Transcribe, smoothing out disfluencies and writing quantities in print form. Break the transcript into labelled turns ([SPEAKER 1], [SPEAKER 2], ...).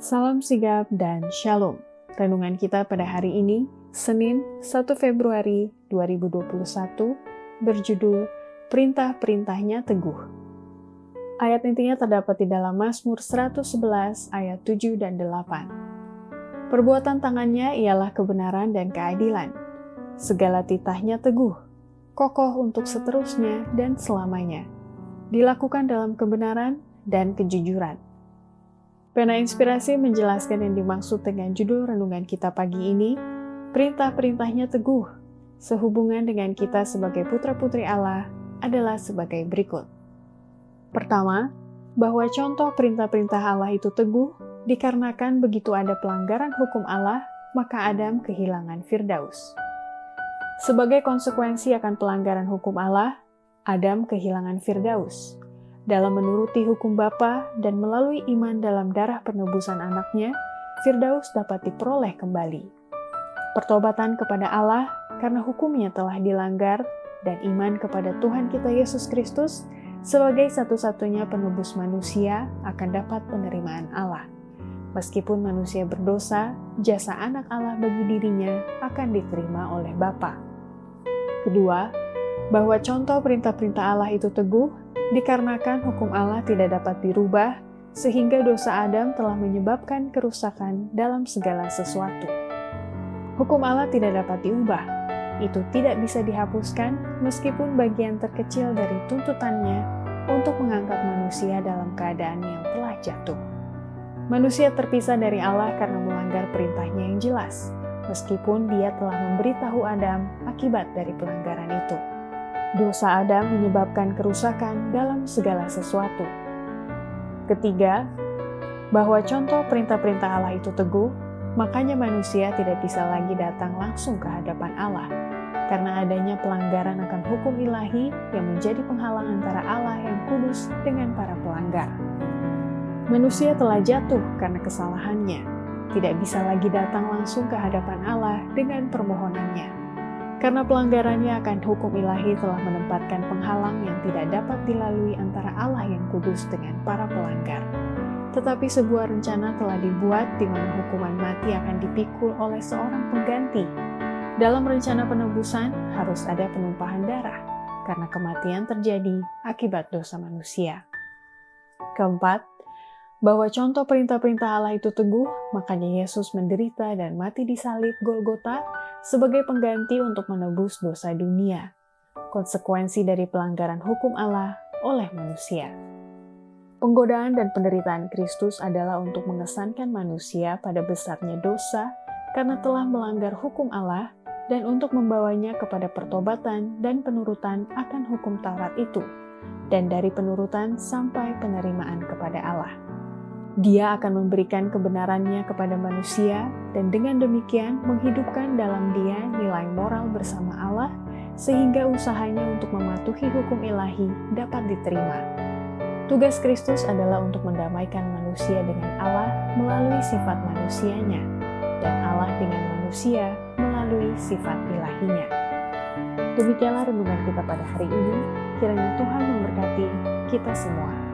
[SPEAKER 1] Salam sigap dan shalom. Renungan kita pada hari ini, Senin 1 Februari 2021, berjudul Perintah-perintahnya Teguh. Ayat intinya terdapat di dalam Mazmur 111 ayat 7 dan 8. Perbuatan tangannya ialah kebenaran dan keadilan. Segala titahnya teguh, kokoh untuk seterusnya dan selamanya. Dilakukan dalam kebenaran dan kejujuran. Pena Inspirasi menjelaskan yang dimaksud dengan judul renungan kita pagi ini, perintah-perintahnya teguh, sehubungan dengan kita sebagai putra-putri Allah adalah sebagai berikut. Pertama, bahwa contoh perintah-perintah Allah itu teguh, dikarenakan begitu ada pelanggaran hukum Allah, maka Adam kehilangan Firdaus. Sebagai konsekuensi akan pelanggaran hukum Allah, Adam kehilangan Firdaus. Dalam menuruti hukum Bapa dan melalui iman dalam darah penebusan anaknya, Firdaus dapat diperoleh kembali. Pertobatan kepada Allah karena hukumnya telah dilanggar dan iman kepada Tuhan kita Yesus Kristus sebagai satu-satunya penebus manusia akan dapat penerimaan Allah. Meskipun manusia berdosa, jasa anak Allah bagi dirinya akan diterima oleh Bapa. Kedua, bahwa contoh perintah-perintah Allah itu teguh, dikarenakan hukum Allah tidak dapat dirubah, sehingga dosa Adam telah menyebabkan kerusakan dalam segala sesuatu. Hukum Allah tidak dapat diubah, itu tidak bisa dihapuskan meskipun bagian terkecil dari tuntutannya untuk mengangkat manusia dalam keadaan yang telah jatuh. Manusia terpisah dari Allah karena melanggar perintahnya yang jelas, meskipun dia telah memberitahu Adam akibat dari pelanggaran itu. Dosa Adam menyebabkan kerusakan dalam segala sesuatu. Ketiga, bahwa contoh perintah-perintah Allah itu teguh, makanya manusia tidak bisa lagi datang langsung ke hadapan Allah, karena adanya pelanggaran akan hukum ilahi yang menjadi penghalang antara Allah yang kudus dengan para pelanggar. Manusia telah jatuh karena kesalahannya, tidak bisa lagi datang langsung ke hadapan Allah dengan permohonannya. Karena pelanggarannya akan hukum ilahi telah menempatkan penghalang yang tidak dapat dilalui antara Allah yang kudus dengan para pelanggar. Tetapi sebuah rencana telah dibuat di mana hukuman mati akan dipikul oleh seorang pengganti. Dalam rencana penebusan harus ada penumpahan darah, karena kematian terjadi akibat dosa manusia. Keempat, bahwa contoh perintah-perintah Allah itu teguh, makanya Yesus menderita dan mati di salib Golgota sebagai pengganti untuk menebus dosa dunia, konsekuensi dari pelanggaran hukum Allah oleh manusia. Penggodaan dan penderitaan Kristus adalah untuk mengesankan manusia pada besarnya dosa karena telah melanggar hukum Allah dan untuk membawanya kepada pertobatan dan penurutan akan hukum Taurat itu, dan dari penurutan sampai penerimaan kepada Allah. Dia akan memberikan kebenarannya kepada manusia dan dengan demikian menghidupkan dalam dia nilai moral bersama Allah sehingga usahanya untuk mematuhi hukum ilahi dapat diterima. Tugas Kristus adalah untuk mendamaikan manusia dengan Allah melalui sifat manusianya dan Allah dengan manusia melalui sifat ilahinya. Demikianlah renungan kita pada hari ini. Kiranya Tuhan memberkati kita semua.